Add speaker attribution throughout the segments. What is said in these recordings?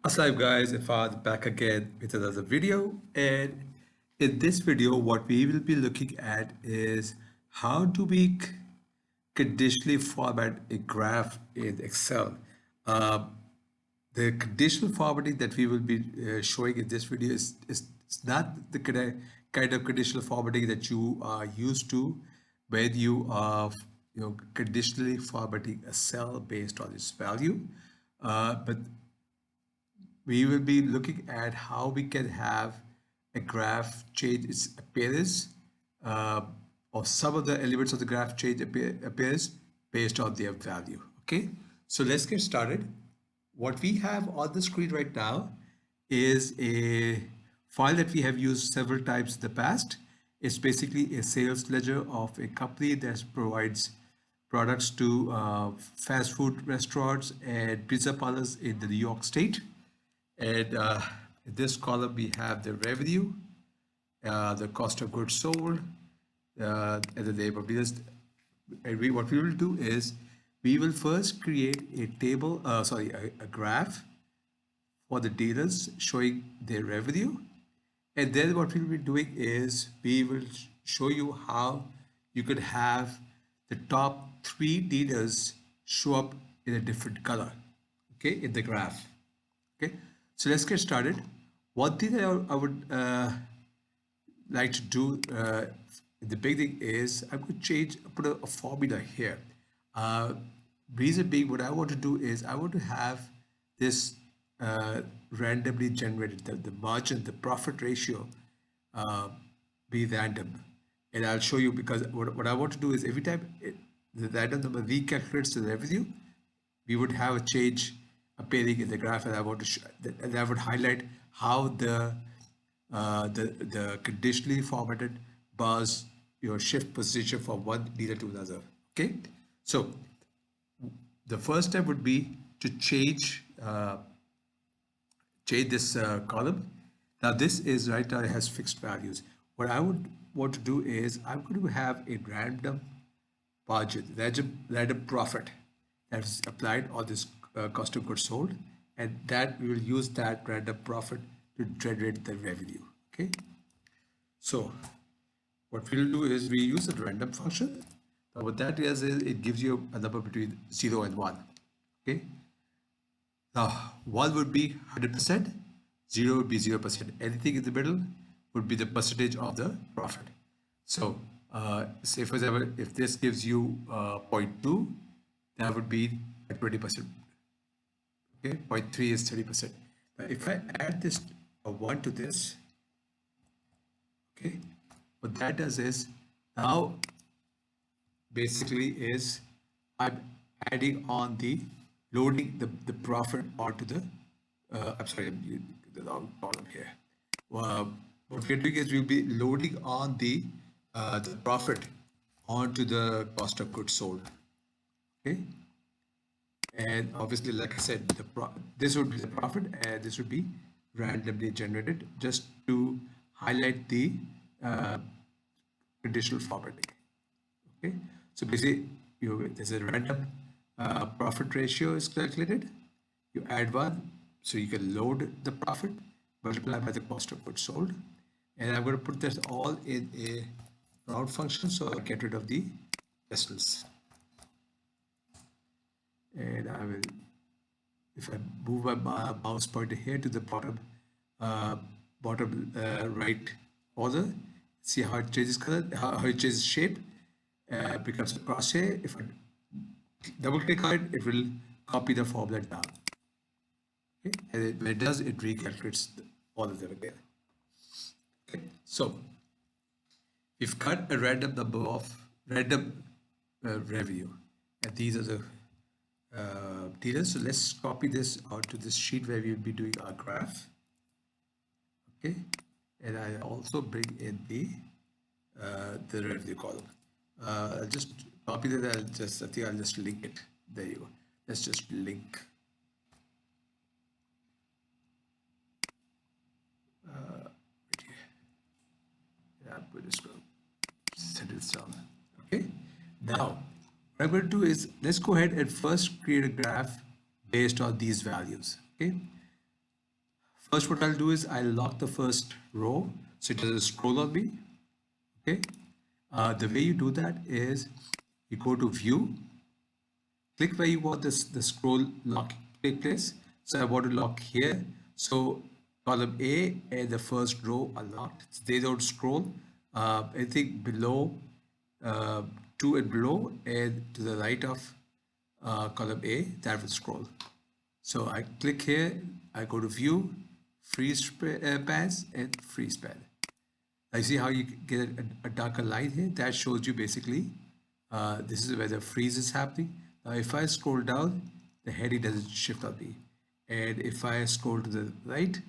Speaker 1: Assalamu guys, Ifad back again with another video, and in this video what we will be looking at is how do we conditionally format a graph in Excel. Um, the conditional formatting that we will be showing in this video is not the kind of conditional formatting that you are used to when you are conditionally formatting a cell based on its value, but we will be looking at how we can have a graph change its appearance, uh, or some of the elements of the graph change appearance based on their value. Okay, so let's get started. What we have on the screen right now is a file that we have used several times in the past. It's basically a sales ledger of a company that provides products to fast food restaurants and pizza parlors in the New York State. And in this column, we have the revenue, the cost of goods sold, and the name of business. And what we will do is we will first create a table, a graph for the dealers showing their revenue. And then what we'll be doing is we will show you how you could have the top three dealers show up in a different color, okay, in the graph. Okay, so let's get started. One thing that I would like to do in the beginning is I'm going to put a formula here. Uh, Reason being, what I want to do is I want to have this randomly generated, the margin, the profit ratio uh, be random. And I'll show you, because what I want to do is every time the random number recalculates the revenue, we would have a change appearing in the graph, and I want to and I would highlight how the conditionally formatted bars shift position from one leader to another. Okay, so the first step would be to change this column. Now this is right now, it has fixed values. What I would want to do is I'm going to have a random budget, random profit that is applied on this cost of goods sold, and that we will use that random profit to generate the revenue. Okay, so what we'll do is we use a random function. Now what that is it gives you a number between 0 and 1. Okay, now 1 would be 100%, 0 would be 0%. Anything in the middle would be the percentage of the profit. So say for example, if this gives you 0.2, that would be at 20%. Okay, 0.3 is 30%. Now if I add this 1 to this, okay, what that does is now basically is I'm adding on loading the profit onto the I'm sorry, the wrong column here. What we're doing is we'll be loading on the profit onto the cost of goods sold. Okay, and obviously, like I said, this would be the profit, and this would be randomly generated just to highlight the uh, conditional formatting. Okay, so basically, there's a random profit ratio is calculated. You add 1, so you can load the profit, multiply by the cost of goods sold, and I'm going to put this all in a round function, so I get rid of the decimals. And I will, if I move my mouse pointer here to the bottom right corner, see how it changes color, how it changes shape, becomes a crosshair. If I double click on it, it will copy the formula down. Okay, and when it does, it recalculates all of them again. Okay, so we've got a random number of random revenue, and these are the dealers. So let's copy this onto this sheet where we'll be doing our graph. Okay, and I also bring in the revenue column. I'll just copy that. I think I'll just link it. There you go. Let's just link. Yeah, we're just going to set it down. Okay. Now, what I'm going to do is let's go ahead and first create a graph based on these values. Okay. First, what I'll do is I'll lock the first row so it doesn't scroll on me. Okay. The way you do that is you go to View, click where you want this the scroll lock take place. So I want to lock here. So column A and the first row are locked. They don't scroll. Anything below, two and below, and to the right of column A, that will scroll. So I click here, I go to View, Freeze Pans, and Freeze Pan. I see how you get a darker line here. That shows you basically this is where the freeze is happening. Now, if I scroll down, the heading doesn't shift on me. And if I scroll to the right,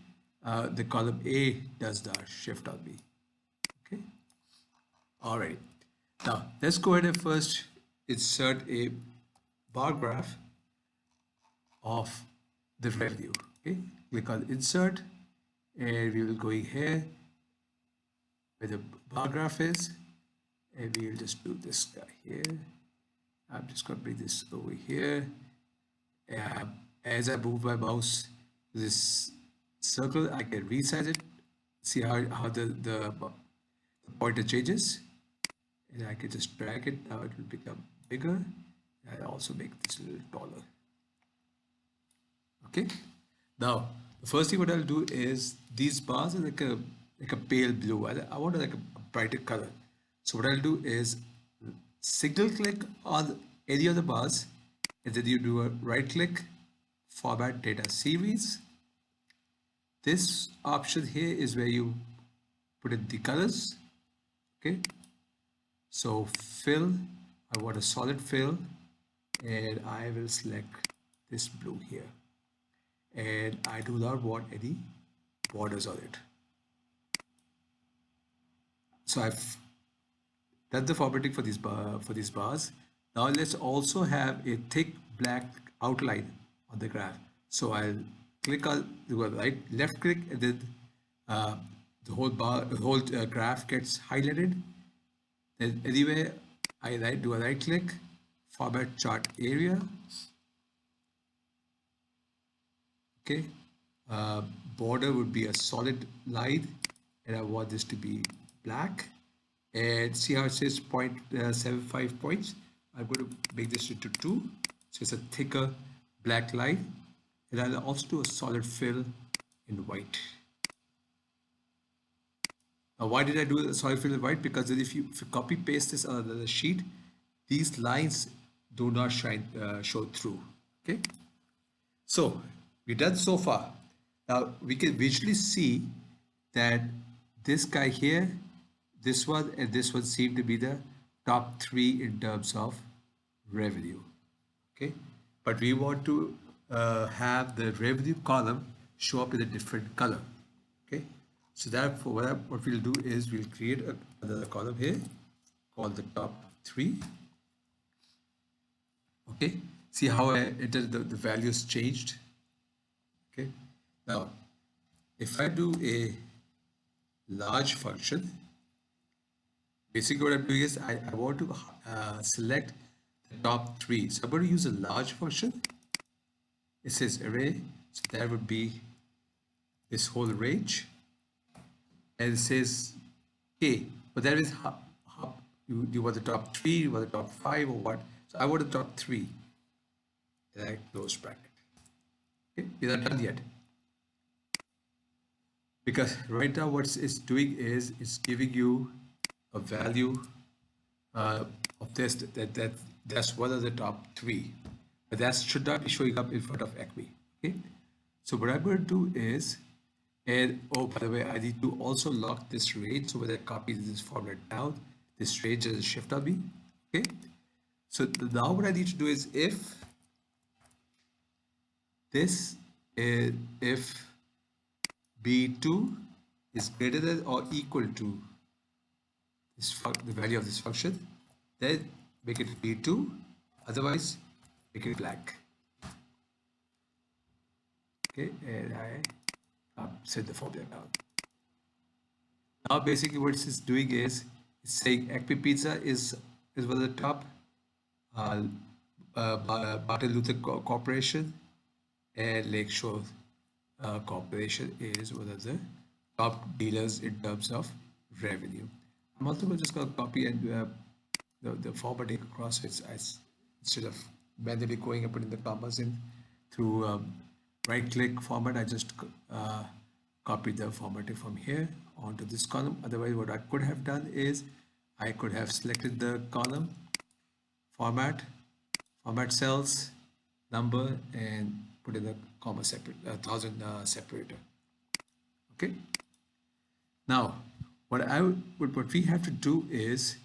Speaker 1: the column A does the shift on me. Okay. All right. Now, let's go ahead and first insert a bar graph of the revenue. Okay. Click on Insert, and we will go here where the bar graph is, and we'll just do this guy here. I'm just going to bring this over here. As I move my mouse to this circle, I can resize it. See how the pointer changes, and I can just drag it. Now it will become bigger. I also make this a little taller. Okay. Now the first thing what I'll do is these bars are like a pale blue. I want like a brighter color. So what I'll do is single click on any of the bars, and then you do a right click, format data series. This option here is where you put in the colors. Okay. So fill, I want a solid fill, and I will select this blue here. And I do not want any borders on it. So I've done the formatting for these bars. Now let's also have a thick black outline on the graph. So I'll click on the left click, and then the whole graph gets highlighted. Then anyway, I do a right click, format chart area. Okay, border would be a solid line, and I want this to be black. And see how it says 0.75 points. I'm going to make this into 2, so it's a thicker black line. And I'll also do a solid fill in white. Now, why did I do a solid fill in white? Because if you copy paste this on another sheet, these lines do not show through. Okay. So we're done so far. Now we can visually see that this guy here, this one, and this one seem to be the top 3 in terms of revenue. Okay, but we want to have the revenue column show up in a different color. Okay, so therefore what we'll do is we'll create another column here called the top 3. Okay, see how I entered the values changed. Okay, now if I do a large function, basically what I'm doing is I want to select the top 3. So I'm going to use a large function. It says array, so that would be this whole range, and it says k, but that is how you want the top 3, you want the top 5, or what. So I want the top 3, and I close bracket. Okay, we're not done yet, because right now what it's doing is it's giving you a value of this that's one of the top 3, but that should not be showing up in front of Acme. Okay, so what I'm going to do is, and oh, by the way, I need to also lock this range. So when I copy this format down, this range is a shift on me. Okay, so now what I need to do is if b2 is greater than or equal to the value of this function, then make it b2, otherwise make it blank. Okay, and I set the formula down. Now basically what it's doing is it's saying Acme Pizza is one of the top, Martin Luther Corporation, and Lakeshore corporation is one of the top dealers in terms of revenue. I'm also just going to copy and the formatting across it instead of manually going and putting the commas in through right click format. I just copy the formatting from here onto this column. Otherwise, what I could have done is I could have selected the column format, format cells, number, and put in the comma separate, 1000 separator. Okay. Now, what we have to do is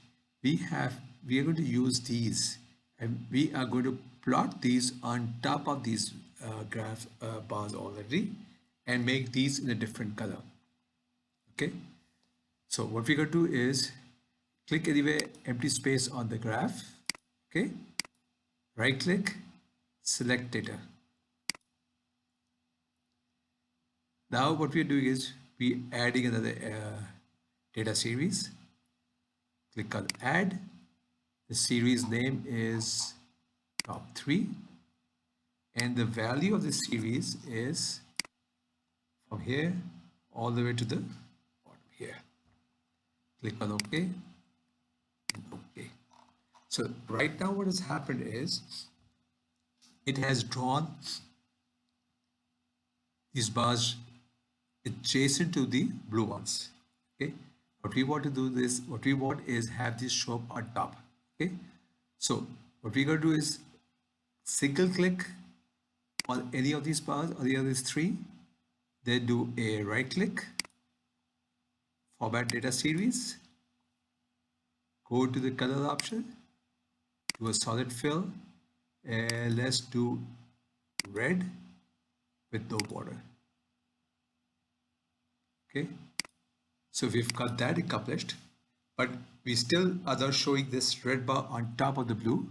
Speaker 1: we are going to use these, and we are going to plot these on top of these graph bars already, and make these in a different color. Okay. So what we're going to do is click anywhere empty space on the graph. Okay. Right click, select data. Now what we're doing is we're adding another data series. Click on add. The series name is top 3, and the value of the series is from here all the way to the bottom here. Click on OK and OK. So right now what has happened is it has drawn these bars adjacent to the blue ones. Okay, what we want to do is what we want is have this show up on top. Okay, so what we're going to do is single click on any of these bars or the other three, then do a right click, format data series, go to the color option, do a solid fill, and let's do red with no border. Okay, so we've got that accomplished, but we still are not showing this red bar on top of the blue.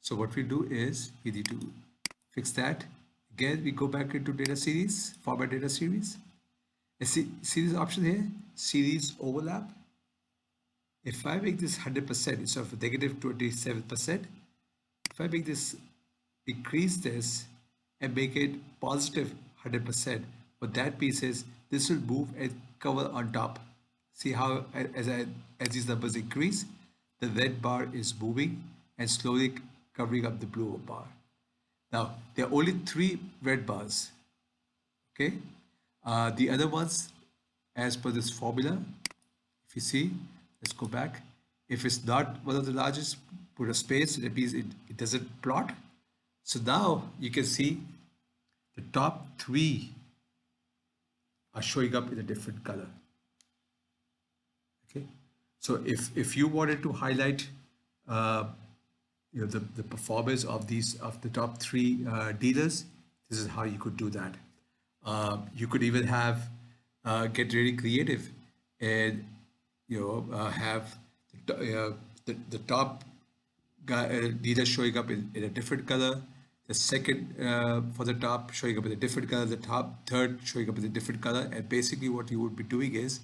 Speaker 1: So what we do is we need to fix that. Again, we go back into data series, format data series. See this option here, series overlap. If I make this 100% instead of negative 27%, if I make this, increase this and make it positive 100%, what that means is this will move and cover on top. See how as these numbers increase, the red bar is moving and slowly covering up the blue bar. Now, there are only 3 red bars. Okay, the other ones, as per this formula, if you see, let's go back. If it's not one of the largest, put a space. That means it doesn't plot. So now you can see the top 3 are showing up in a different color. Okay, so if you wanted to highlight the performance of the top 3 dealers, this is how you could do that. You could even have get really creative and have the top dealer showing up in a different color, the second for the top showing up in a different color, the top third showing up in a different color, and basically what you would be doing is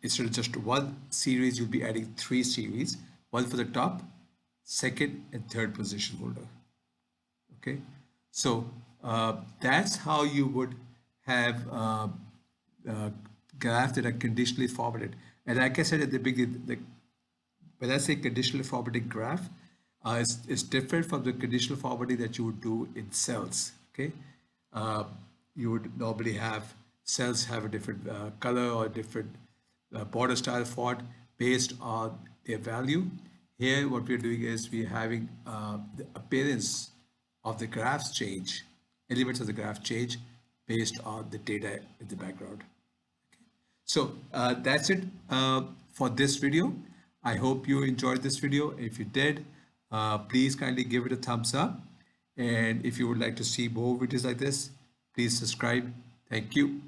Speaker 1: instead of just one series, you'll be adding 3 series, one for the top, second, and third position holder. Okay, so that's how you would have graphs that are conditionally formatted. And like I said at the beginning, when I say conditionally formatted graph, it's different from the conditional formatting that you would do in cells. Okay, you would normally have cells have a different color or different border style font based on their value. Here, what we're doing is we're having the appearance of the graphs change, elements of the graph change based on the data in the background. Okay. So that's it for this video. I hope you enjoyed this video. If you did, please kindly give it a thumbs up. And if you would like to see more videos like this, please subscribe. Thank you.